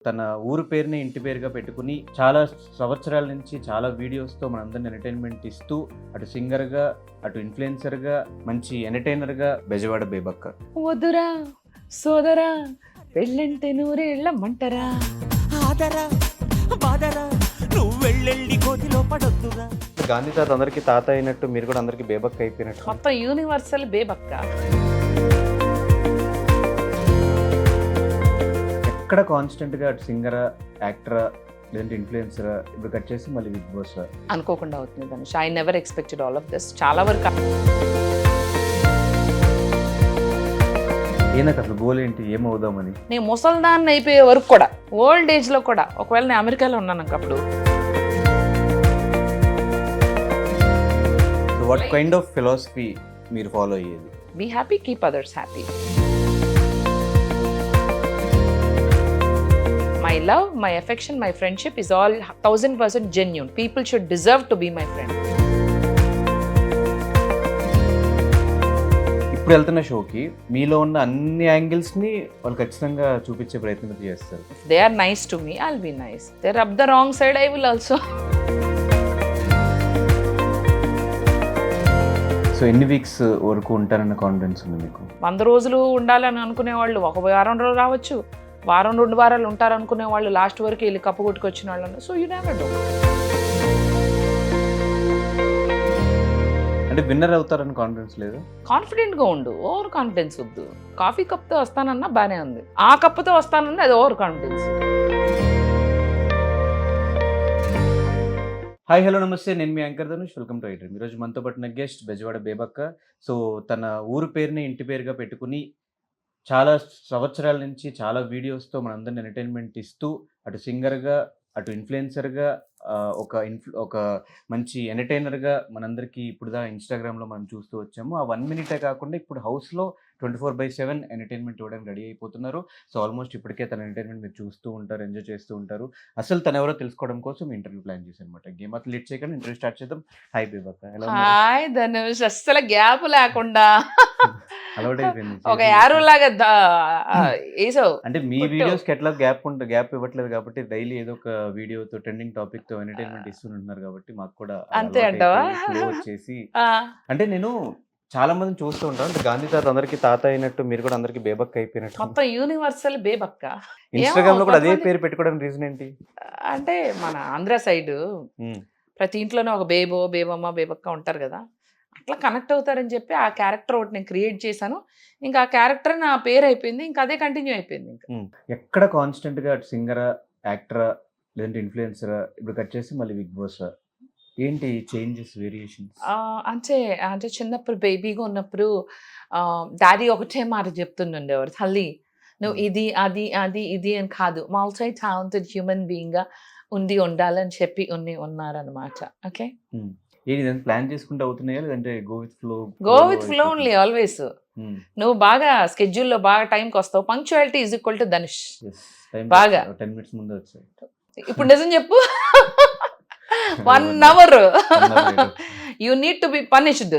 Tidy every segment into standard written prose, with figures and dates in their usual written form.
తన ఊరు పేరుని ఇంటి పేరుగా పెట్టుకుని చాలా సంవత్సరాల నుంచి చాలా వీడియోస్తో మనందరిని ఎంటర్టైన్మెంట్ ఇస్తూ అటు సింగర్గా అటు ఇన్ఫ్లుయెన్సర్గా మంచి ఎంటర్టైనర్గా బెజవాడ బేబక్క. వద్దురా సోదరా పెళ్ళంటే నూరేళ్ళమ్మంటరా ఆదరా బాదరా నువ్వు వెళ్ళెళ్ళి కోతిలో పడొద్దుగా. గాంధీ తాత అందరికీ తాత అయినట్టు మీరు కూడా అందరికీ బేబక్క అయిపోయినట్టు. మొత్తం యూనివర్సల్ బేబక్క. ఎక్కడ కాన్స్టెంట్గా అటు సింగరా యాక్టరా లేదంటే ఇన్ఫ్లుయెన్సరా ఇప్పుడు కట్ చేసి మళ్ళీ బిగ్ బాస్ అనుకోకుండా అవుతుంది Dhanush. I never expected all of this. చాలా వరకు నాకు అసలు గోల్ ఏంటి, ఏమవుదామని. నేను ముసల్దాన్ని అయిపోయే వరకు కూడా, ఓల్డ్ ఏజ్ లో కూడా, ఒకవేళ నేను అమెరికాలో ఉన్నాను అప్పుడు. So what kind of philosophy మీరు ఫాలో అయ్యేది? Be happy, keep others happy. My love, my affection, my friendship is all 1000% genuine. People should deserve to be my friend. ఇప్పుడు వెళ్తున్న షోకి మీలో ఉన్న అన్ని యాంగిల్స్ని వాళ్ళు ఖచ్చితంగా చూపించే ప్రయత్నం చేస్తారు. If they are nice to me, I'll be nice. They're up the wrong side, I will also. So ఎన్ని వీక్స్ వరకు ఉంటారన్న కాన్ఫిడెన్స్ ఉంది మీకు? 100 రోజులు ఉండాలని అనుకునే వాళ్ళు ఒక వారం రోజులు రావచ్చు, వారం 2 వారాలు ఉంటారు అనుకునే వాళ్ళు లాస్ట్ వరకు వెళ్ళి కప్పు కొట్టుకొచ్చిన వాళ్ళు. So you never do. అంటే విన్నర్ అవుతారని కాన్ఫిడెన్స్ లేదు? కాన్ఫిడెంట్గా ఉండు, ఓవర్ కాన్ఫిడెన్స్ వద్దు. కాఫీ కప్తో వస్తానన్నా బాగానే ఉంది, ఆ కప్పుతో వస్తానన్నా అది ఓవర్ కాన్ఫిడెన్స్. హాయ్ హలో నమస్తే, నేను మీ anchor Dhanush. Welcome to iDream. ఈరోజు మనతో పాటున్న గెస్ట్ బెజవాడ బేబక్క. సో తన ఊరు పేరుని ఇంటి పేరుగా పెట్టుకుని చాలా సంవత్సరాల నుంచి చాలా వీడియోస్తో మనందరిని ఎంటర్టైన్మెంట్ ఇస్తూ అటు సింగర్గా అటు ఇన్ఫ్లుయెన్సర్గా ఒక మంచి ఎంటర్టైనర్గా మనందరికీ ఇప్పుడుదా ఇన్స్టాగ్రామ్లో మనం చూస్తూ వచ్చాము. ఆ 1 మినిటే కాకుండా ఇప్పుడు హౌస్లో 24/7 ఎంటర్టైన్మెంట్ ఇవ్వడానికి రెడీ అయిపోతున్నారు. సో ఆల్మోస్ట్ ఇప్పటికే తన ఎంటర్టైన్మెంట్ మీరు చూస్తూ ఉంటారు, ఎంజాయ్ చేస్తూ ఉంటారు. అసలు తను ఎవరో తెలుసుకోవడం కోసం ఇంటర్వ్యూ ప్లాన్ చేశాను అనమాట. గేమ్ అతను లేట్ చేయకుండా ఇంటర్వ్యూ స్టార్ట్ చేద్దాం. హాయ్ బేబక్క. హాయ్ ధనుష్. అస్సలు గ్యాప్ లేకుండా అలవాటు అయిపోయింది. ఒక యారో లాగా వేసావు. అంటే మీ వీడియోస్కి ఎట్లా గ్యాప్ ఇవ్వట్లేదు కాబట్టి డైలీ ఏదో ఒక వీడియోతో ట్రెండింగ్ టాపిక్ తో ఎంటర్టైన్మెంట్ ఇస్తుంటున్నారు కాబట్టి మాకు కూడా అంతే అంటావా? వచ్చేసి అంటే నేను చాలా మందిని చూస్తూ ఉంటాను. అంటే గాంధీ తాత అందరికీ తాత అయినట్టు మీరు కూడా అందరికి బేబక్క అయిపోయినట్టు. మొత్తం యూనివర్సల్ బేబక్క. ఇన్స్టాగ్రామ్ లో కూడా అదే పేరు పెట్టుకోవడానికి రీజన్ ఏంటి? అంటే మన ఆంధ్ర సైడ్ ప్రతి ఇంట్లోనే ఒక బేబో, బేబమ్మ, బేబక్క ఉంటారు కదా, అట్లా కనెక్ట్ అవుతారని చెప్పి ఆ క్యారెక్టర్ ఒకటి నేను క్రియేట్ చేశాను. ఇంకా ఆ క్యారెక్టర్ నా పేరు అయిపోయింది, ఇంకా అదే కంటిన్యూ అయిపోయింది. ఇంకా ఎక్కడ కాన్స్టెంట్ గా సింగరా యాక్టరా లేదంటే ఇన్ఫ్లుయెన్సరా ఇప్పుడు కట్ చేసి మళ్ళీ బిగ్ బాస్ ఏంటి చేంజెస్, వేరియేషన్స్? అంటే చిన్నప్పుడు బేబీగా ఉన్నప్పుడు డాడీ ఒకటే మాట చెప్తుండేవారు, తల్లి నువ్వు ఇది అది అది ఇది అని కాదు, మల్టీ టాలెంటెడ్ హ్యూమన్ బీయింగ్గా ఉండాలని చెప్పి ఉన్నారనమాట. ఓకే, ఏంటి ప్లాన్ చేసుకుంటూ అవుతున్నాయా లేదంటే go with flow only always. నువ్వు బాగా స్కెడ్యూల్లో బాగా టైంకి వస్తావు. Punctuality is equal to Dhanush. బాగా 10 minutes ముందే వచ్చాయి. ఇప్పుడు నిజం చెప్పు, 1 hour you need to be punished.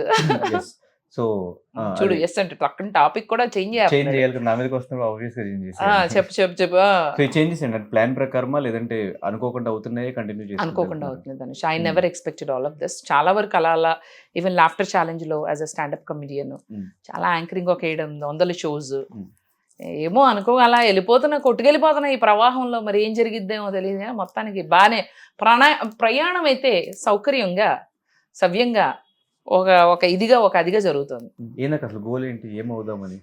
So చూడు, ఎస్ అంటే పక్కన టాపిక్ కూడా చేంజ్ చేయాలి. నా మీదకి వస్తున్నప్పుడు ఆబ్వియస్గా చేంజ్ చేయాలి. చెప్పు. సో చేంజెస్ ఏంటంటే ప్లాన్ ప్రకారమా లేదంటే అనుకోకుండా అవుతున్నాయే కంటిన్యూ చేసి? అనుకోకుండా అవుతుంది Dhanush. I never expected all of this. చాలా వరకు అలా ఈవెన్ లాఫ్టర్ ఛాలెంజ్ లో యాజ్ అ స్టాండప్ కమెడియన్ చాలా యాంకరింగ్ ఒక 700 షోస్ ఏమో అనుకో అలా కొట్టుకెళ్ళిపోతున్నా ఈ ప్రవాహంలో. మరి ఏం జరిగిద్దేమో తెలియదు కానీ మొత్తానికి బాగానే ప్రయాణం అయితే సౌకర్యంగా సవ్యంగా ఒక అదిగా జరుగుతుంది. నాకు అసలు గోల్ ఏంటి, ఏమవుదామని?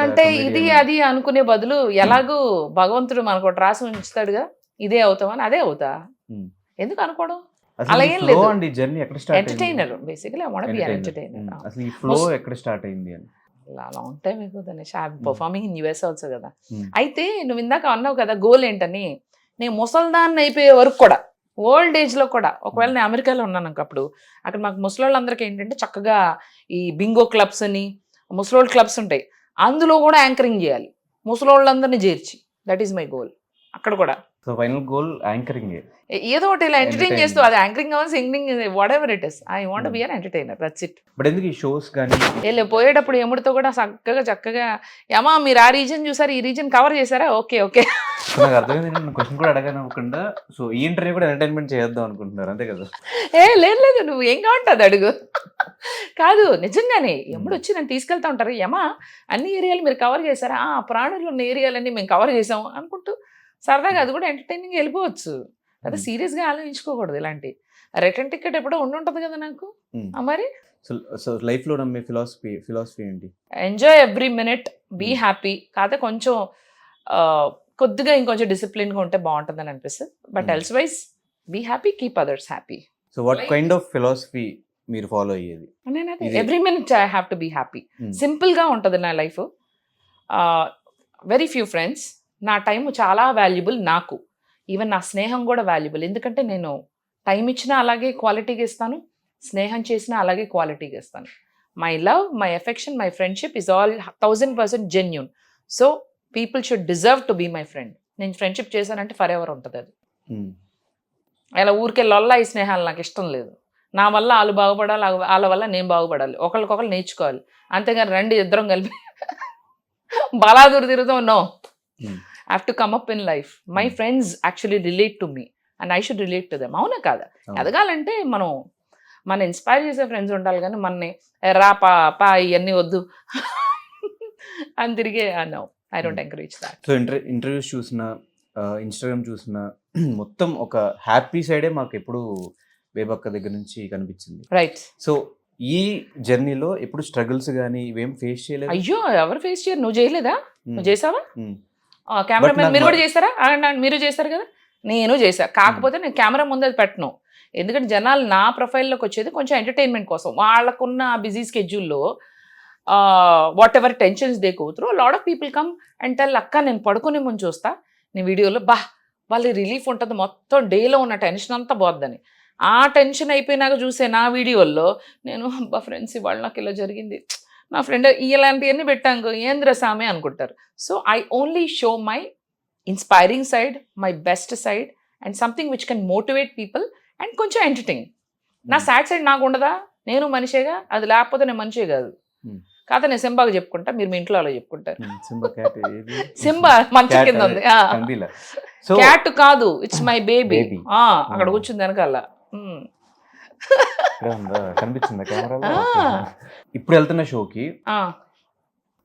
అంటే ఇది అది అనుకునే బదులు ఎలాగూ భగవంతుడు మనకు ఒకటి రాసి ఉంచుతాడుగా, ఇదే అవుతామని అదే అవుతా. ఎందుకు అనుకోవడం? అలాగే entertainer basically. I want be an entertainer. అసలు ఈ ఫ్లో ఎక్కడ స్టార్ట్ అయింది అని? లాంగ్ టైం ఎక్కువ Dhanush. Performing in US also కదా. అయితే నువ్వు ఇందాక అన్నావు కదా గోల్ ఏంటని. నేను ముసల్దాన్ని అయిపోయే వరకు కూడా, ఓల్డ్ ఏజ్ లో కూడా, ఒకవేళ నేను అమెరికాలో ఉన్నాను అప్పుడు, అక్కడ మాకు ముసలోళ్ళందరికీ ఏంటంటే చక్కగా ఈ బింగో క్లబ్స్ అని ముసలోళ్ళ క్లబ్స్ ఉంటాయి, అందులో కూడా యాంకరింగ్ చేయాలి ముసలోళ్ళందరినీ చేర్చి. దట్ ఈస్ మై గోల్ అక్కడ కూడా. సో ఫైనల్ గోల్ యాంకరింగ్, ఏదో ఒకటి ఇలా ఎంటర్టైన్ చేస్తూ, అది యాంకరింగ్ అవ్వాలి, singing, what ever it is. I want be an entertainer, that's it. But ఎందుకు ఈ షోస్ కానీ పోయేటప్పుడు ఎముడితో కూడా చక్కగా ఏమా మీరు ఆ రీజన్ చూసారు, ఈ రీజన్ కవర్ చేశారా, ఓకే నాకు అర్థమైంది, నేను క్వశ్చన్ కూడా అడగాను అవ్వకుండా సో ఈ ఇంటర్వ్యూ కూడా ఎంటర్టైన్మెంట్ చేద్దాం అనుకుంటున్నారు అంతే కదా? లేదు లేదు, నువ్వు ఏం కావంటుంది అడుగు. కాదు నిజంగానే ఎప్పుడు వచ్చి నన్ను తీసుకెళ్తా ఉంటారు, యమా అన్ని ఏరియాలు మీరు కవర్ చేశారా, ప్రాణులు ఉన్న ఏరియాలన్నీ మేము కవర్ చేసాం అనుకుంటూ సరదాగా అది కూడా ఎంటర్టైనింగ్ వెళ్ళిపోవచ్చు. అదే సీరియస్గా ఆలోచించుకోకూడదు ఇలాంటి. రిటర్న్ టికెట్ ఎప్పుడో ఉండుంటుంది కదా నాకు. మరి సో లైఫ్లో నమ్మే ఫిలాసఫీ ఏంటి? Enjoy every minute, be happy. కాకపోతే కొంచెం కొద్దిగా ఇంకొంచెం డిసిప్లిన్గా ఉంటే బాగుంటుందని అనిపిస్తుంది. But elsewise be happy, keep others happy. So what kind of philosophy మీరు ఫాలో అయ్యేది? నేనైతే every minute I have to be happy. సింపుల్గా ఉంటుంది నా లైఫ్. Very few friends. నా టైం చాలా వాల్యుబుల్ నాకు. ఈవెన్ నా స్నేహం కూడా వాల్యుబుల్. ఎందుకంటే నేను టైం ఇచ్చినా అలాగే క్వాలిటీగా ఇస్తాను, స్నేహం చేసినా అలాగే క్వాలిటీగా ఇస్తాను. My love, my affection, my friendship is all 1000% genuine. So people should deserve to be my friend. నేను ఫ్రెండ్షిప్ చేశానంటే ఫర్ ఎవర్ ఉంటుంది అది. అలా ఊరికే లొల్లా ఈ స్నేహాలు నాకు ఇష్టం లేదు. నా వల్ల వాళ్ళు బాగుపడాలి, వాళ్ళ వల్ల నేను బాగుపడాలి, ఒకరికొకరు నేర్చుకోవాలి. అంతేగాని రండి ఇద్దరం కలిపి బలాదూరు తిరుగుతాం. No, I have to come up in life. My friends actually relate to me and I should relate to them. అవునా కాదా? ఎదగాలంటే మన ఇన్స్పైర్ చేసే ఫ్రెండ్స్ ఉండాలి, కానీ మనని రా పా ఇవన్నీ వద్దు అని తిరిగే no, I don't encourage that. So interviews చూసినా, ఇన్స్టాగ్రామ్ చూసినా మొత్తం ఒక హ్యాపీ సైడే మాకు ఎప్పుడు బేబక్క దగ్గర నుంచి కనిపించింది. రైట్. సో ఈ జర్నీలో ఎప్పుడు స్ట్రగుల్స్ కానీ ఇవేం ఫేస్ చేయలేదు? అయ్యో, ఎవరు ఫేస్ చేయరు. నువ్వు చేయలేదా? నువ్వు చేసావా? కెమెరామెన్ మీరు కూడా చేస్తారా? మీరు చేస్తారు కదా, నేను చేశా. కాకపోతే నేను కెమెరా ముందు అది పెట్టను. ఎందుకంటే జనాలు నా ప్రొఫైల్లోకి వచ్చేది కొంచెం ఎంటర్టైన్మెంట్ కోసం. వాళ్ళకున్న బిజీ స్కెడ్యూల్లో whatever tensions they go through, lot of people come and tell, అక్క నేను పడుకునే ముందు చూస్తా నీ వీడియోలో, వాళ్ళకి రిలీఫ్ ఉంటుంది, మొత్తం డేలో ఉన్న టెన్షన్ అంతా పోద్దని. ఆ టెన్షన్ అయిపోయినాక చూసే నా వీడియోల్లో నేను ఫ్రెండ్స్ ఇవాళ నాకు ఇలా జరిగింది, నా ఫ్రెండ్ ఇలాంటివన్నీ పెట్టాను ఏంద్ర సామే అనుకుంటారు. So I only show my inspiring side, my best side and something which can motivate people and కొంచెం ఎంటర్టైన్. నా సాడ్ సైడ్ నాకు ఉండదా? నేను మనిషేగా, అది లేకపోతే నేను మనిషే కాదు. కాకపోతే నేను సింబాగా చెప్పుకుంటా, మీరు మీ ఇంట్లో అలా చెప్పుకుంటారు. సింబా మంచి కింద ఉంది, క్యాట్ కాదు, ఇట్స్ మై బేబీ. అక్కడ కూర్చుంది వెనకాల. కనిపించిందా కెమెరాలో? ఇప్పుడు వెళ్తున్న షోకి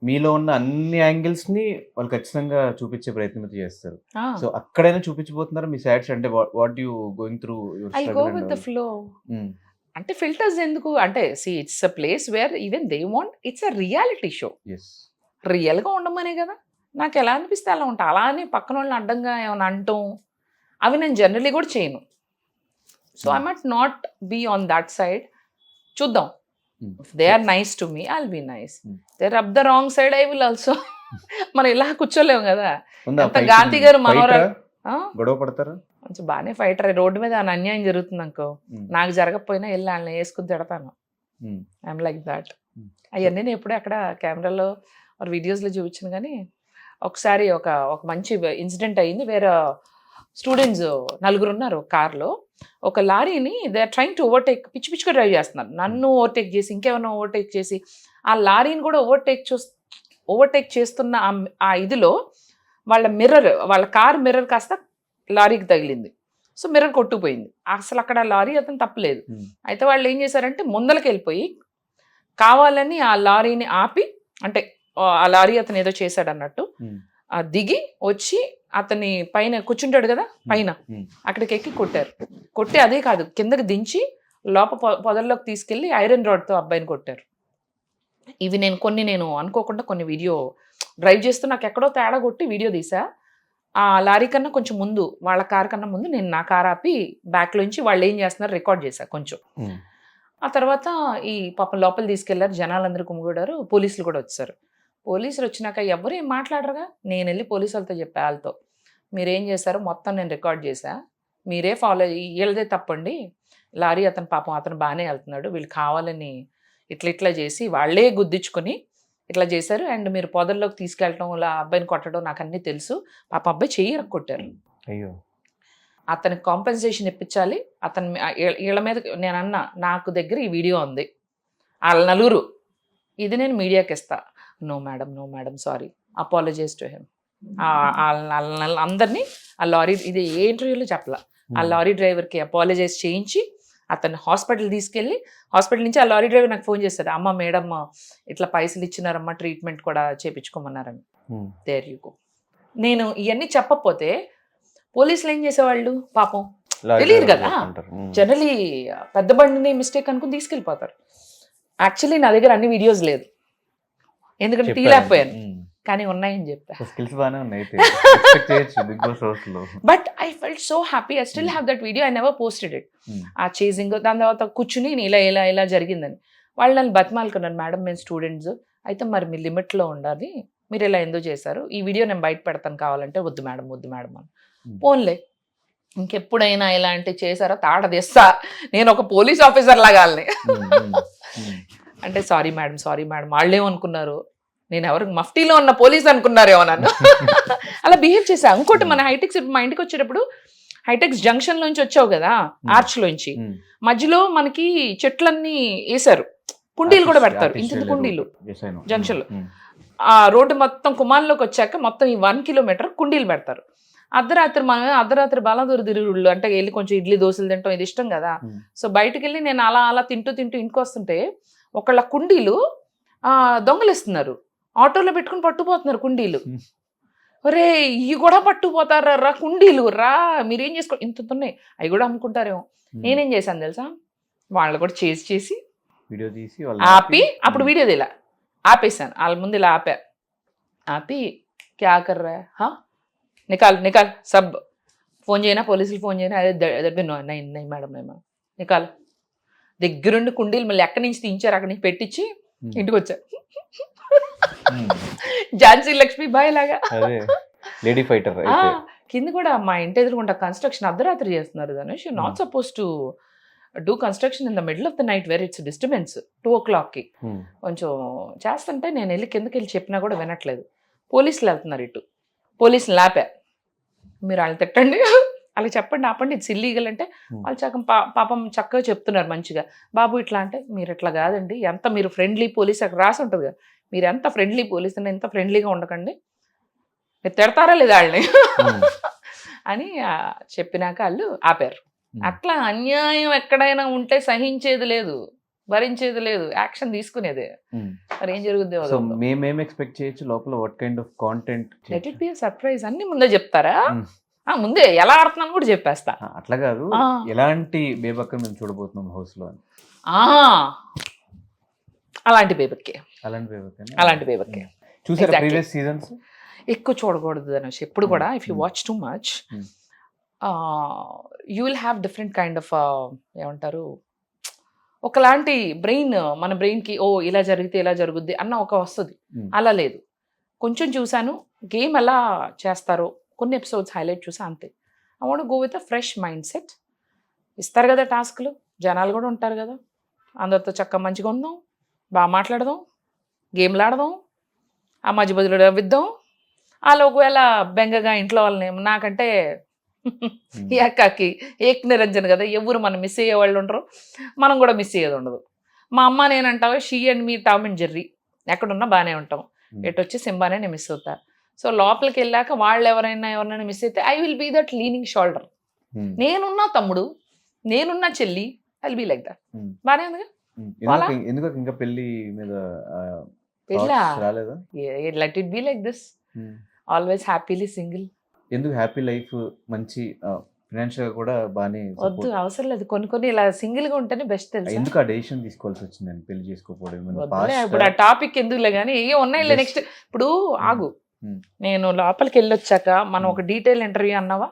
మీలో ఉన్న అన్ని యాంగిల్స్ ని వాళ్ళు ఖచ్చితంగా చూపించే ప్రయత్నం అయితే చేస్తారు. సో అక్కడైనా చూపించబోతున్నారు మీ సాడ్స్? అంటే what you going through your struggle? I go with the flow. అంటే ఫిల్టర్స్ ఎందుకు అంటే, see it's a place where even they want, it's a reality show. రియల్గా ఉండమనే కదా. నాకు ఎలా అనిపిస్తే అలా ఉంటా. అలా అని పక్కన వాళ్ళని అడ్డంగా ఏమైనా అంటాం అవి నేను జనరలీ కూడా చేయను. So I might not be on that side. చూద్దాం. If they are nice to me, I'll be nice. They rub the wrong side, I will also. మనం ఇలా కూర్చోలేము కదా. అంత గాంధీ గారు మనోరాలు గొడవ పడతారా? కొంచెం బాగానే ఫైటర్. రోడ్డు మీద అన్యాయం జరుగుతుంది అనుకో, నాకు జరగకపోయినా వెళ్ళి వాళ్ళని వేసుకుని తిడతాను. I'm like that. అవన్నీ నేను ఎప్పుడూ అక్కడ కెమెరాలో వీడియోస్లో చూపించాను. కానీ ఒకసారి ఒక మంచి ఇన్సిడెంట్ అయ్యింది. వేరే స్టూడెంట్స్ 4 ఉన్నారు కార్లో. ఒక లారీని they are trying to overtake, పిచ్చి పిచ్చిగా డ్రైవ్ చేస్తున్నారు. నన్ను ఓవర్టేక్ చేసి ఇంకేమన్నా ఓవర్టేక్ చేసి ఆ లారీని కూడా ఓవర్టేక్ చేస్తున్న ఆ ఇదిలో వాళ్ళ కార్ మిర్రర్ కాస్త లారీకి తగిలింది. సో మిర్రర్ కొట్టుకుపోయింది. అసలు అక్కడ లారీ అతను తప్పలేదు. అయితే వాళ్ళు ఏం చేశారంటే ముందలకి వెళ్ళిపోయి కావాలని ఆ లారీని ఆపి, అంటే ఆ లారీ అతను ఏదో చేశాడు అన్నట్టు దిగి వచ్చి అతని పైన కూర్చుంటాడు కదా, పైన అక్కడికి ఎక్కి కొట్టారు. కొట్టి అదే కాదు, కిందకి దించి పొదల్లోకి తీసుకెళ్ళి ఐరన్ రాడ్తో అబ్బాయిని కొట్టారు. ఇవి నేను అనుకోకుండా కొన్ని వీడియో డ్రైవ్ చేస్తూ నాకు ఎక్కడో తేడా కొట్టి వీడియో తీసా. ఆ లారీ కన్నా కొంచెం ముందు, వాళ్ళ కార్ కన్నా ముందు నేను నా కార్ ఆపి బ్యాక్లోంచి వాళ్ళు ఏం చేస్తున్నారు రికార్డ్ చేశా కొంచెం. ఆ తర్వాత ఈ పాపం లోపల తీసుకెళ్లారు, జనాలందరూ కుమ్ముగూడారు, పోలీసులు కూడా వచ్చారు. పోలీసులు వచ్చినాక ఎవరు ఏం మాట్లాడరుగా. నేను వెళ్ళి పోలీసు వాళ్ళతో చెప్పా, వాళ్ళతో మీరేం చేశారో మొత్తం నేను రికార్డ్ చేశా, మీరే ఫాలో వీళ్ళదే తప్పండి, లారీ అతను పాపం అతను బాగానే వెళ్తున్నాడు, వీళ్ళు కావాలని ఇట్లా చేసి వాళ్ళే గుద్దించుకొని ఇట్లా చేశారు. అండ్ మీరు పొదల్లోకి తీసుకెళ్ళటం, ఇలా అబ్బాయిని కొట్టడం నాకు అన్నీ తెలుసు. పాప అబ్బాయి చెయ్యి కొట్టారు. అయ్యో, అతనికి కాంపెన్సేషన్ ఇప్పించాలి. అతను వీళ్ళ మీద నేను అన్నా, నాకు దగ్గర ఈ వీడియో ఉంది, వాళ్ళ 4 ఇది నేను మీడియాకి ఇస్తా. No madam sorry, apologise to him. అందరినీ ఆ లారీ ఇది ఏ ఇంటర్వ్యూలో చెప్పలా ఆ లారీ డ్రైవర్కి అపాలజైజ్ చేయించి అతన్ని హాస్పిటల్ తీసుకెళ్ళి హాస్పిటల్ నుంచి ఆ లారీ డ్రైవర్ నాకు ఫోన్ చేస్తాడు, అమ్మ మేడం ఇట్లా పైసలు ఇచ్చినారమ్మా ట్రీట్మెంట్ కూడా చేయించుకోమన్నారని. There you go. నేను ఇవన్నీ చెప్పకపోతే పోలీసులు ఏం చేసేవాళ్ళు పాపం తెలియదు కదా, జనరలీ పెద్ద బండిని మిస్టేక్ అనుకుని తీసుకెళ్ళిపోతారు. యాక్చువల్లీ నా దగ్గర అన్ని వీడియోస్ లేదు ఎందుకంటే తీయలేకపోయాను, కానీ ఉన్నాయని చెప్తా. స్కిల్స్ బాగానే ఉన్నాయి ఎక్స్పెక్ట్ చేయొచ్చు బిగ్ బాస్ హౌస్ లో. But I felt so happy, I still have that video, I never posted it. ఆ చేసింగ్ దాని తర్వాత కూర్చుని నేను ఇలా ఇలా ఇలా జరిగిందని వాళ్ళు నన్ను బతిమాలుకున్నాను, మేడం మేము స్టూడెంట్స్ అయితే మరి మీ లిమిట్లో ఉండాలి, మీరు ఇలా ఎందుకు చేశారు, ఈ వీడియో నేను బయట పెడతాను కావాలంటే, వద్దు మేడం అని. పోన్లే ఇంకెప్పుడైనా ఇలాంటి చేశారో తాట తెస్తా, నేను ఒక పోలీస్ ఆఫీసర్ లాగాలని. అంటే సారీ మేడం వాళ్ళేమనుకున్నారు, నేను ఎవరు మఫ్టీలో ఉన్న పోలీస్ అనుకున్నారేమో నన్ను. అలా బిహేవ్ చేశా. ఇంకోటి మన హైటెక్స్ మా ఇంటికి వచ్చేటప్పుడు హైటెక్స్ జంక్షన్ లోంచి వచ్చావు కదా, ఆర్చ్ లోంచి మధ్యలో మనకి చెట్లన్నీ వేసారు, కుండీలు కూడా పెడతారు, ఇంత కుండీలు జంక్షన్ లో. ఆ రోడ్డు మొత్తం కుమార్లోకి వచ్చాక మొత్తం ఈ 1 కిలోమీటర్ కుండీలు పెడతారు. అర్ధరాత్రి బాలాదూరు తిరుగుళ్ళు అంటే వెళ్ళి కొంచెం ఇడ్లీ దోశలు తింటాం, ఇది ఇష్టం కదా. సో బయటకు వెళ్ళి నేను అలా తింటూ ఇంటికి వస్తుంటే ఒకళ్ళ కుండీలు దొంగలిస్తున్నారు, ఆటోలో పెట్టుకుని పట్టుకుపోతున్నారు కుండీలు. ఒరే ఇవి కూడా పట్టుకుపోతారా రా కుండీలు, రా మీరేం చేసుకో, ఇంత ఉన్నాయి అవి కూడా అమ్ముకుంటారేమో. నేనేం చేశాను తెలుసా, వాళ్ళు కూడా చేసి వీడియో తీసి ఆపి, అప్పుడు వీడియో ఇలా ఆపేసాను, వాళ్ళ ముందు ఇలా ఆపి క్యా కర్ రా హా నికాల్ సబ్ ఫోన్ చేయనా, పోలీసులు ఫోన్ చేయనా, అదే నై మేడం నికాల్. దగ్గరుండి కుండీలు మళ్ళీ ఎక్కడి నుంచి తీయించారు అక్కడి నుంచి పెట్టించి ఇంటికి వచ్చా. ఝాన్సీ లక్ష్మీబాయి లాగా లేడీ ఫైటర్. కింద కూడా మా ఇంటి ఎదురుకుంటా కన్స్ట్రక్షన్ అర్ధరాత్రి చేస్తున్నారు Dhanush. Not suppose to do construction in the middle of the night where it's disturbance. 2 o'clockకి కొంచెం చేస్తుంటే నేను వెళ్ళి కిందకి వెళ్ళి చెప్పినా కూడా వినట్లేదు. పోలీసులు వెళ్తున్నారు ఇటు, పోలీసులు లాపా, మీరు వాళ్ళు తిట్టండి వాళ్ళకి చెప్పండి ఆపండి, ఇట్స్ ఇల్లీగల్ అంటే వాళ్ళు పాపం చక్కగా చెప్తున్నారు మంచిగా. బాబు ఇట్లా అంటే మీరు ఇట్లా కాదండి, ఎంత మీరు ఫ్రెండ్లీ పోలీస్ అక్కడ రాసి ఉంటుంది కదా, మీరు ఎంత ఫ్రెండ్లీ పోలీస్ అంటే ఎంత ఫ్రెండ్లీగా ఉండకండి, మీరు తిడతారా లేదా వాళ్ళని అని చెప్పినాక వాళ్ళు ఆపారు. అట్లా అన్యాయం ఎక్కడైనా ఉంటే సహించేది లేదు, భరించేది లేదు, యాక్షన్ తీసుకునేదే. మరి ఏం జరుగుద్ది, మేమేం ఎక్స్పెక్ట్ చేయొచ్చు లోపల, what kind of content, let it be a surprise. అన్ని ముందే చెప్తారా, ముందే ఎలా ఆడుతున్నాను కూడా చెప్పేస్తా. అట్లా కాదు, ఎలాంటి బేబక్క మేము చూడబోతున్నాం హౌస్ లో అని. అలాంటి బేబక్కే చూసారా ప్రీవియస్ సీజన్స్? ఎక్కువ చూడకూడదు ధనుష్ ఎప్పుడు కూడా. If you watch too much you will have different kind of ఏమంటారు, ఒకలాంటి బ్రెయిన్, మన బ్రెయిన్కి ఓ ఇలా జరిగితే ఇలా జరుగుద్ది అన్న ఒక వస్తుంది. అలా లేదు, కొంచెం చూశాను గేమ్ ఎలా చేస్తారో కొన్ని ఎపిసోడ్స్ హైలైట్ చూసా అంతే. I want go with a fresh mind set. ఇస్తారు కదా టాస్క్లు, జనాలు కూడా ఉంటారు కదా, అందరితో చక్కగా మంచిగా ఉందాం, బాగా మాట్లాడదాం, గేమ్లు ఆడదాం, ఆ మధ్య బదులు నవ్విద్దాం. వాళ్ళు ఒకవేళ బెంగగా ఇంట్లో వాళ్ళని, నాకంటే ఏకాకి ఏక్ నిరంజన్ కదా, ఎవరు మనం మిస్ అయ్యే వాళ్ళు ఉండరు, మనం కూడా మిస్ అయ్యేది ఉండదు. మా అమ్మ నేనంటావా she and me Tom and Jerry, ఎక్కడున్నా బాగానే ఉంటాం, ఎటు వచ్చి సింబానే నేను మిస్ అవుతా. సో లోపలికి వెళ్ళాక వాళ్ళు ఎవరైనా మిస్ అయితే I will be that leaning shoulder. నేనున్నా తమ్ముడు, నేనున్నా చెల్లి, I will be like that. బాగానే ఉందిగా. ఎందుకు ఇంకా పెళ్లి మీద let it be like this, always happily single. ఎందుకు హ్యాపీ లైఫ్, మంచి ఫైనాన్షియల్ గా కూడా బాగానే వద్దు, అవసరం లేదు. కొన్ని ఇలా సింగిల్ గా ఉంటేనే బెస్ట్ తెలుసు. ఎందుకు ఆ డెసిషన్ తీసుకోవాల్సి వచ్చింది పెళ్లి చేసుకోకపోవడం? ఇప్పుడు ఆ టాపిక్ ఎందుకులే కానీ ఏ ఉన్నాయి నెక్స్ట్. ఇప్పుడు ఆగు, నేను లోపలికి వెళ్ళొచ్చాక మనం ఒక డీటెయిల్ ఇంటర్వ్యూ అన్నావా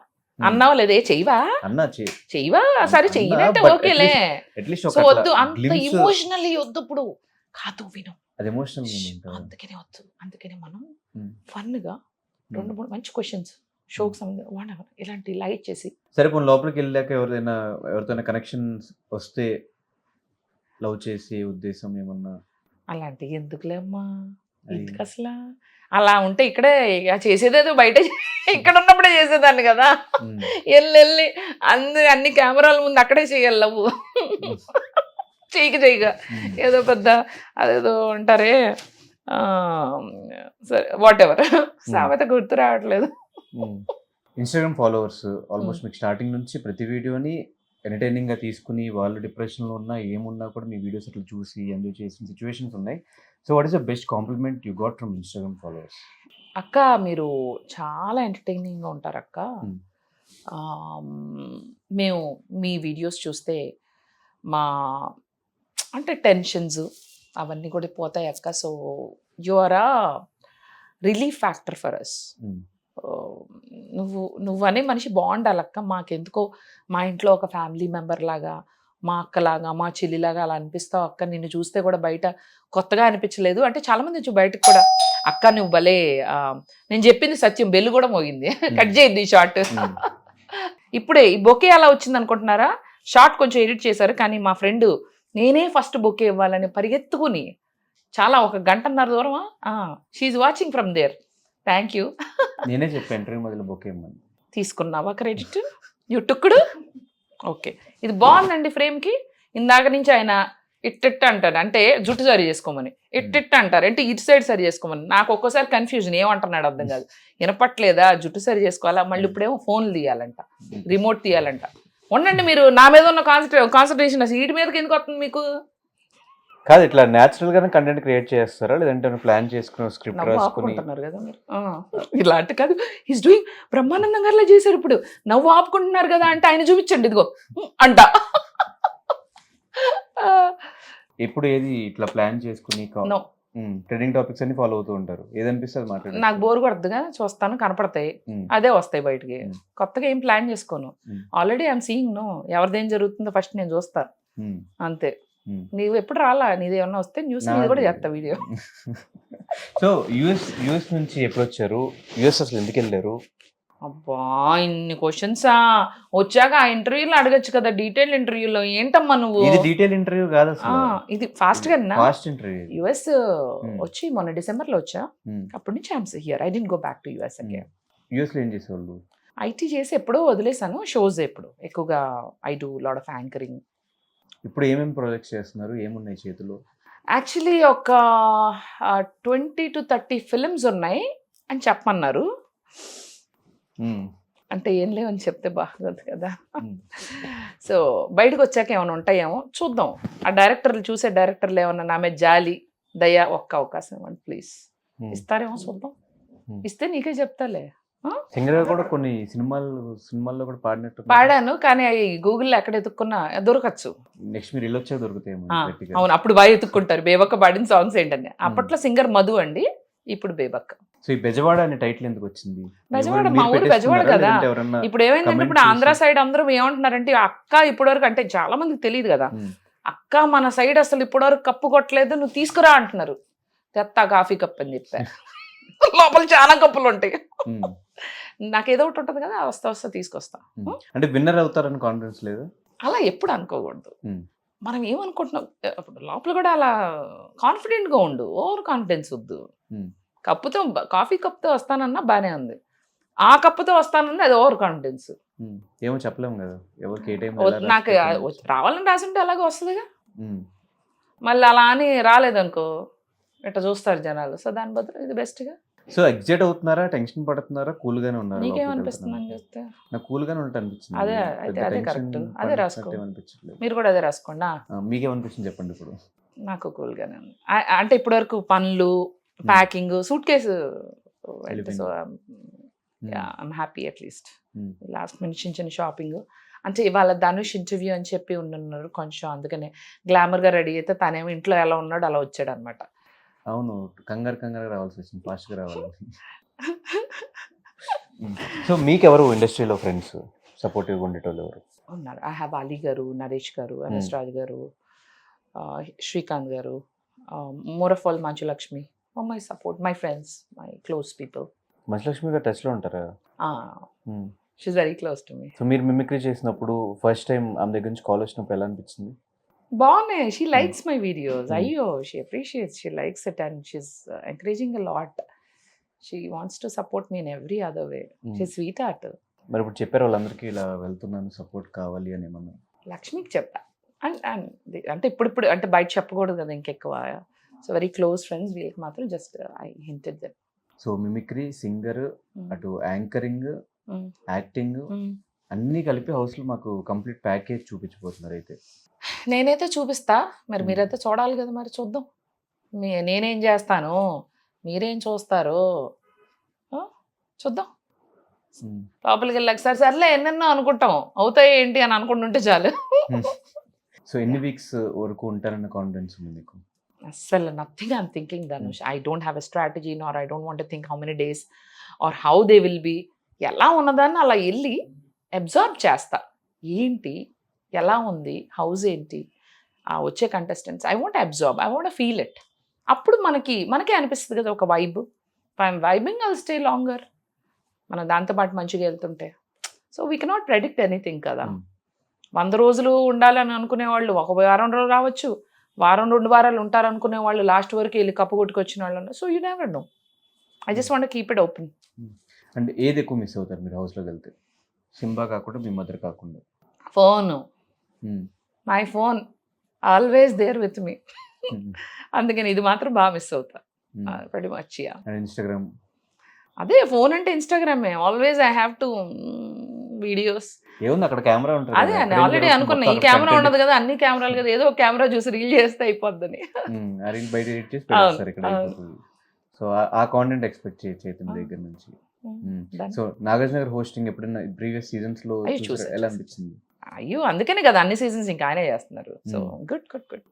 లేదా, చెయ్యవా సరే చెయ్యనంటే ఓకేలే. సో వద్దు అంత ఇమోషనల్లీ వద్దు ఇప్పుడు, కాదు విను, అందుకనే మనం ఫన్ గా 2-3 మంచి క్వశ్చన్స్ షోకి సంబంధించి ఇలాంటి లైట్ చేసి. సరే పోనీ లోపలికి వెళ్ళాక ఎవరితోనే కనెక్షన్స్ వస్తే లవ్ చేసే ఉద్దేశం ఏమన్నా? అలాంటి ఎందుకులే అమ్మా, ఎందుకు అసలు అలా ఉంటే ఇక్కడే చేసేదేదో బయట, ఇక్కడ ఉన్నప్పుడే చేసేదాన్ని కదా. వెళ్ళి అన్ని కెమెరాల ముందు అక్కడే చేయాలి లవ్, చేయగా ఏదో పెద్ద అదేదో అంటారే సరే వాట్ ఎవర్ సామెత గుర్తు రావట్లేదు. ఇన్స్టాగ్రామ్ ఫాలోవర్స్ ఆల్మోస్ట్ మీకు స్టార్టింగ్ నుంచి ప్రతి వీడియోని ఎంటర్టైనింగ్గా తీసుకుని వాళ్ళు డిప్రెషన్లో ఉన్నా ఏమున్నా కూడా మీ వీడియోస్ అట్లా చూసి ఎంజాయ్ చేసిన సిచ్యువేషన్స్ ఉన్నాయి. So what is the best compliment you got from Instagram followers? అక్క మీరు చాలా ఎంటర్టైనింగ్గా ఉంటారు అక్క. మేము మీ వీడియోస్ చూస్తే మా అంటే టెన్షన్స్ అవన్నీ కూడా పోతాయి అక్క. So you are a relief factor for us. నువ్వు అనే మనిషి బాగుండాలక్క. మాకెందుకో మా ఇంట్లో ఒక ఫ్యామిలీ మెంబర్ లాగా, మా అక్కలాగా, మా చెల్లిలాగా అలా అనిపిస్తావు అక్క. నిన్ను చూస్తే కూడా బయట కొత్తగా అనిపించలేదు. అంటే చాలామంది వచ్చి బయటకు కూడా అక్క నువ్వు భలే నేను చెప్పింది సత్యం, బెల్లు కూడా మోగింది. కట్ చేయద్దు ఈ షార్ట్. ఇప్పుడే ఈ బొకే అలా వచ్చింది అనుకుంటున్నారా? షార్ట్ కొంచెం ఎడిట్ చేశారు, కానీ మా ఫ్రెండ్ నేనే ఫస్ట్ బొకే ఇవ్వాలని పరిగెత్తుకుని చాలా ఒక గంటన్నర దూరమా she's watching from there. Thank you. నేనే చెప్పాను ఇంటర్వ్యూ మొదలు బొకే ఇమ్మని. తీసుకున్నావా క్రెడిట్? యుట్టుకుడు ఓకే. ఇది బాగుందండి ఫ్రేమ్కి. ఇందాక నుంచి ఆయన ఇట్టిట్ట అంటారు, అంటే జుట్టు సరి చేసుకోమని. ఇట్టిట్ట అంటారు అంటే ఇటు సైడ్ సరి చేసుకోమని. నాకు ఒక్కోసారి కన్ఫ్యూజన్, ఏమంటున్నాడు అర్థం కాదు. వినపట్లేదా? జుట్టు సరి చేసుకోవాలా, మళ్ళీ ఇప్పుడేమో ఫోన్లు తీయాలంట, రిమోట్ తీయాలంట. ఉండండి, మీరు నా మీద ఉన్న కాన్సన్ట్రేషన్ అసలు వీటి మీదకి ఎందుకు వస్తుంది మీకు? కాదు, ఇట్లా న్యాచురల్ గానే కంటెంట్ క్రియేట్ చేస్తారా, లేదంటే ప్లాన్ చేసుకుని స్క్రిప్ట్ రాసుకుని? కదా మీరు ఇలాంటి కాదు. ఈస్ డూయింగ్ బ్రహ్మానందం గారిలా చేశారు. ఇప్పుడు నవ్వు ఆపుకుంటున్నారు కదా అంటే ఆయన చూపించండి ఇదిగో అంట. ఇప్పుడు ఏది ఇట్లా ప్లాన్ చేసుకుని ట్రెండింగ్ టాపిక్స్ అన్ని ఫాలో అవుతూ ఉంటారు, ఏదనిపిస్తుంది మాట్లాడారు? నాకు బోర్ కొడుతుందిగా, చూస్తాను, కనపడతాయి, అదే వస్తాయి బయటికి. కొత్తగా ఏం ప్లాన్ చేసుకోను. ఆల్రెడీ ఐఎమ్ సీయింగ్ నో, ఎవరిదేం జరుగుతుందో ఫస్ట్ నేను చూస్తా అంతే. నీవు ఎప్పుడు రాలా, నీది ఏమన్నా వస్తే న్యూస్ మీద కూడా చేస్తా వీడియో. సో యుఎస్ నుంచి ఎప్పుడు వచ్చారు? యుఎస్ అసలు ఎందుకు వెళ్ళారు? అబ్బా ఇన్ని క్వశ్చన్సా. వచ్చాక ఆ ఇంటర్వ్యూలో అడగచ్చు కదా, డీటెయిల్ ఇంటర్వ్యూలో. ఏంటమ్మా నువ్వు? ఇది డీటెయిల్ ఇంటర్వ్యూ కాదు అసలు, ఇది ఫాస్ట్ గా ఫాస్ట్ ఇంటర్వ్యూ. యుఎస్ వచ్చి మొన్న డిసెంబర్ లో వచ్చా. అప్పటి నుంచి I'm here. I didn't go back to US again. US లో ఏం చేసేవాళ్ళు? ఐటీ చేసి ఎప్పుడో వదిలేసాను. షోస్ ఎప్పుడు ఎక్కువగా I do lot of anchoring. ఇప్పుడు ఏమేమి ప్రాజెక్ట్స్ చేస్తున్నారు, ఏమున్నాయి చేతిలో? యాక్చువల్లీ ఒక 20 to 30 ఫిల్మ్స్ ఉన్నాయి అని చెప్పమన్నారు. అంటే ఏం లేవని చెప్తే బాగోదు కదా. సో బయటకు వచ్చాక ఏమైనా ఉంటాయేమో చూద్దాం. ఆ డైరెక్టర్లు చూసే డైరెక్టర్లు ఏమన్నా నా మీద జాలి దయ ఒక్క అవకాశం ఇవ్వండి ప్లీజ్. ఇస్తారేమో చూద్దాం. ఇస్తే నీకే చెప్తాలే. సింగర్ కూడా కొన్ని సినిమాల్లో కూడా పాడాను, కానీ అవి గూగుల్లో ఎక్కడ ఎత్తుక్కున్నా దొరకచ్చు. నెక్స్ట్ మీరు వెళ్ళొచ్చా దొరుకుతాయేమో. అవును, అప్పుడు బాగా ఎత్తుక్కుంటారు బేబక్క పాడిన సాంగ్స్ ఏంటని. అప్పట్లో సింగర్ మధు అండి, ఇప్పుడు బేబక్క. సో ఈ బెజవాడ అనే టైటిల్ ఎందుకు వచ్చింది? బెజవాడ మా ఊరు బెజవాడ కదా. ఇప్పుడు ఏమైందంటే ఇప్పుడు ఆంధ్ర సైడ్ అందరూ ఏమంటున్నారంటే అక్క ఇప్పటివరకు, అంటే చాలా మందికి తెలియదు కదా, అక్క మన సైడ్ అసలు ఇప్పటివరకు కప్పు కొట్టలేదు, నువ్వు తీసుకురా అంటున్నారు. తెత్తా కాఫీ కప్ అని చెప్పా. లోపల చాలా కప్పులు ఉంటాయి. నాకు ఏదో ఒకటి ఉంటుంది కదా, వస్తా తీసుకొస్తా. అంటే విన్నర్ అవుతారని కాన్ఫిడెన్స్ లేదు? అలా ఎప్పుడు అనుకోకూడదు. మనం ఏమనుకుంటున్నాం లోపల కూడా అలా కాన్ఫిడెంట్ గా ఉండు, ఓవర్ కాన్ఫిడెన్స్ వద్దు. కప్పుతో కాఫీ కప్తో వస్తానన్నా బానే ఉంది, ఆ కప్పుతో వస్తానన్నా అది ఓవర్ కాన్ఫిడెన్స్. ఏమో చెప్పలేము కదా ఎవరికి ఏ టైం. నాకు రావాలని రాసింటే అలాగే వస్తుందిగా. మళ్ళీ అలా అని రాలేదనుకో ఇట్లా చూస్తారు జనాలు. సో దాని బదులు ఇది బెస్ట్గా. సో ఎగ్జైట్ అవుతున్నారా, టెన్షన్ పడుతున్నారా, కూల్ గానే ఉన్నారా? నీకేమనిపిస్తుంది అని చూస్తే? నాకు కూల్ గానే ఉన్నట్టు అనిపించింది. అదే అయితే అదే కరెక్ట్, అదే రాసుకో. మీరు కూడా అదే రాసుకోండి. మీకేమనిపించింది చెప్పండి. ఇప్పుడు నాకు కూల్ గానే ఉంది. అంటే ఇప్పటి వరకు పనులు, packing, suit case. So I'm happy at least. Last minute చిన్న షాపింగ్. అంటే ఇవాళ ధనుష్ ఇంటర్వ్యూ అని చెప్పి ఉన్నారు కొంచెం, అందుకనే గ్లామర్గా రెడీ అయితే తనేమో ఇంట్లో ఎలా ఉన్నాడు అలా వచ్చాడు అనమాట. అవును, కంగారు రావాల్సి వచ్చింది, ఫాస్ట్గా రావాలి. సో మీకు ఎవరు ఇండస్ట్రీలో ఫ్రెండ్స్ సపోర్టివ్గా ఉండేటోళ్ళు ఎవరు ఉన్నారు? ఐ హ్యావ్ అలీ గారు, నరేష్ గారు, MS Raju garu, Srikanth garu, more of all Manchu Lakshmi. My support, my friends, my close people. Manchu Lakshmi garu టచ్లో ఉంటారా? She's very close to me. So మీరు మిమిక్రీ చేసినప్పుడు ఫస్ట్ టైం ఆమె దగ్గర నుంచి కాల్ వచ్చినప్పుడు ఎలా అనిపించింది? బాగున్నాయి. She likes my videos. అయ్యో she appreciates, she likes it and she's encouraging a lot. She wants to support me in every other way. She sweet heart. మరి ఇప్పుడు చెప్పారు వాళ్ళందరికీ ఇలా వెళ్తున్నాను సపోర్ట్ కావాలి అని ఏమన్నా? లక్ష్మికి చెప్పా. అంటే ఇప్పుడు అంటే బయట చెప్పకూడదు కదా ఇంకెక్కువ. సో వెరీ క్లోజ్ ఫ్రెండ్స్, వీళ్ళకి మాత్రం just I hinted them. So mimicry, singer, అటు యాంకరింగ్, Mm. యాక్టింగ్ అన్నీ కలిపి హౌస్లో మాకు కంప్లీట్ ప్యాకేజ్ చూపించబోతున్నారు అయితే. నేనైతే చూపిస్తా, మరి Mm. మీరైతే చూడాలి కదా, మరి చూద్దాం. నేనేం చేస్తాను, మీరేం చూస్తారు, ఆ? చూద్దాం. Mm. లోపలికి వెళ్ళాక సర్లే ఎన్నెన్నో అనుకుంటాం, అవుతాయి ఏంటి అని అనుకుంటుంటే చాలు. సో ఎన్ని వీక్స్ వరకు ఉంటారన్న కాన్ఫిడెన్స్ ఉంది మీకు? అస్సలు nothing I'm thinking Dhanush. I don't have a strategy, nor I don't want think how many days or how they will be. ఎలా ఉన్నదాన్ని అలా వెళ్ళి అబ్జర్వ్ చేస్తా, ఏంటి ఎలా ఉంది, హౌస్ ఏంటి, వచ్చే contestants, I want observe, I want feel it. అప్పుడు మనకే అనిపిస్తుంది కదా ఒక vibe. I'm vibing, I'll stay longer. మనం దాంతోపాటు మంచిగా వెళ్తుంటే. So we cannot predict anything కదా. 100 రోజులు ఉండాలని అనుకునే వాళ్ళు 1 వారం రోజులు రావచ్చు, వారం 2 వారాలు ఉంటారనుకునే వాళ్ళు లాస్ట్ వరకు వెళ్ళి కప్పు కొట్టుకొచ్చిన వాళ్ళు. So you never know. I just want keep it open. And ఏది ఎక్కువ మిస్ అవుతారు మీరు హౌస్లోకి వెళ్తే? సింబా కాకుండా, మీ మదర్ కాకుండా? Phone, my phone always there with me. అందుకని ఇది మాత్రం బాగా మిస్ అవుతా. pretty much, yeah. And Instagram? అదే ఫోన్ అంటే ఇన్స్టాగ్రామే. Always I have to videos. ఏముంది అక్కడ కెమెరా ఉంటుంది. అదే అని ఆల్రెడీ అనుకున్నా, ఈ కెమెరా ఉండదు కదా, అన్ని కెమెరాలు కదా, ఏదో ఒక కెమెరా చూసి రీల్ చేస్తే అయిపోద్దని. ఆ రీల్ బయట ఎడిట్ చేసి పెట్టేస్తారు ఇక్కడ. సో ఆ కాంటెంట్ ఎక్స్పెక్ట్ చేయొచ్చు ఇతని దగ్గర నుంచి. సో నాగార్జున గారు హోస్టింగ్ ఎప్పుడైనా ప్రీవియస్ సీజన్స్ లో చూసాను. ఎలా అనిపించింది? అయ్యో, అందుకనే కదా అన్ని సీజన్స్ ఇంకా ఆయనే చేస్తున్నారు. So good good good.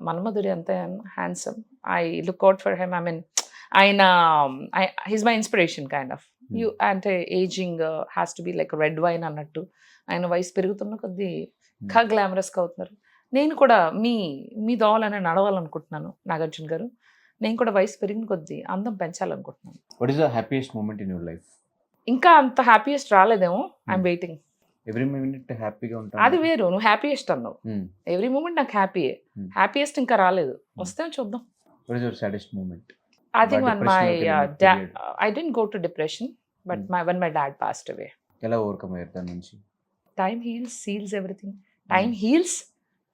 మన్మధుడి అంత handsome. I look out for him. I mean ఆయన his my inspiration kind of. You అంటే ageing has to be like red wine అన్నట్టు. ఆయన వయసు పెరుగుతున్న కొద్దీ ఇంకా గ్లామరస్గా అవుతున్నారు. నేను కూడా మీ దోవలనే నడవాలనుకుంటున్నాను నాగార్జున గారు. నేను కూడా వయసు పెరిగిన కొద్దీ అందం పెంచాలనుకుంటున్నాను. What is the happiest moment in your life? ఇంకా అంత హ్యాపీయెస్ట్ రాలేదేమో. I'm waiting. ఎవ్రీ మినిట్ హ్యాపీగా ఉంటాను. అది వేరు, నువ్వు హ్యాపీయెస్ట్ అన్నావు. ఎవ్రీ మూమెంట్ నాకు హ్యాపీయే. హ్యాపీయెస్ట్ ఇంకా రాలేదు, వస్తే చూద్దాం. What is your saddest moment? I think when my dad, I didn't go to depression, but when my dad passed away. ఎలా ఓవర్కమ్ అయ్యారు దాని నుంచి? Time heals, seals everything. Time heals,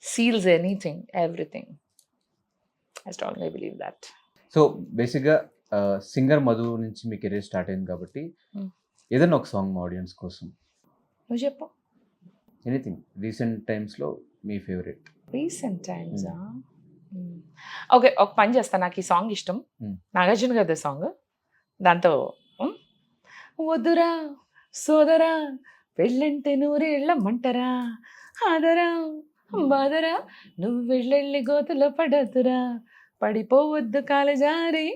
seals anything, everything. I strongly believe that. So బేసిక్గా singer Madhu నుంచి మీ career start అయింది కాబట్టి ఏదైనా ఒక సాంగ్ మా ఆడియన్స్ కోసం. నువ్వు చెప్పు. ఎనీథింగ్ రీసెంట్ టైమ్స్లో మీ ఫేవరెట్? రీసెంట్ టైమ్స్ ఓకే, ఒక పని చేస్తా. నాకు ఈ సాంగ్ ఇష్టం, నాగార్జున గారి సాంగ్. దాంతో వద్దురా సోదరా పెళ్ళంటే నూరేళ్ళమంటరా, ఆదరా బాదరా నువ్వు వెళ్ళెళ్ళి గోతులో పడద్దురా, పడిపోవద్దు కాలజారి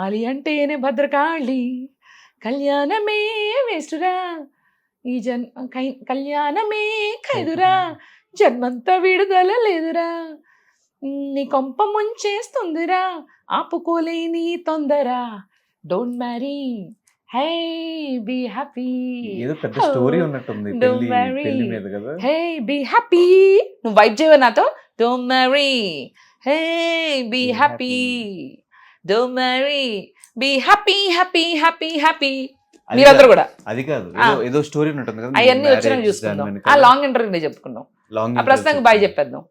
ఆలి అంటేనే భద్రకాళి, కళ్యాణమే వేస్తురా ఈ కళ్యాణమే ఖైదురా, జన్మంతా విడుదల లేదురా, నీ కొంప ముంచేస్తుందిరా ఆపుకోలేని తొందర, don't marry hey be happy. ఏదో పెద్ద స్టోరీ ఉన్నట్టుంది పెళ్లి మీద కదా. హే బీ హ్యాపీ, నువ్వు వైబ్ చేయవు నాతో. Don't marry hey be happy, don't marry be happy happy happy happy. మీరందరూ కూడా అది కాదు, ఏదో స్టోరీ ఉన్నట్టుంది కదా. అవన్నీ వచ్చినా చూసుకుందాం. ఆ లాంగ్ ఇంటర్వ్యూ చెప్పుకుందాం. ప్రస్తుతానికి బాయ్ చెప్పేద్దాం.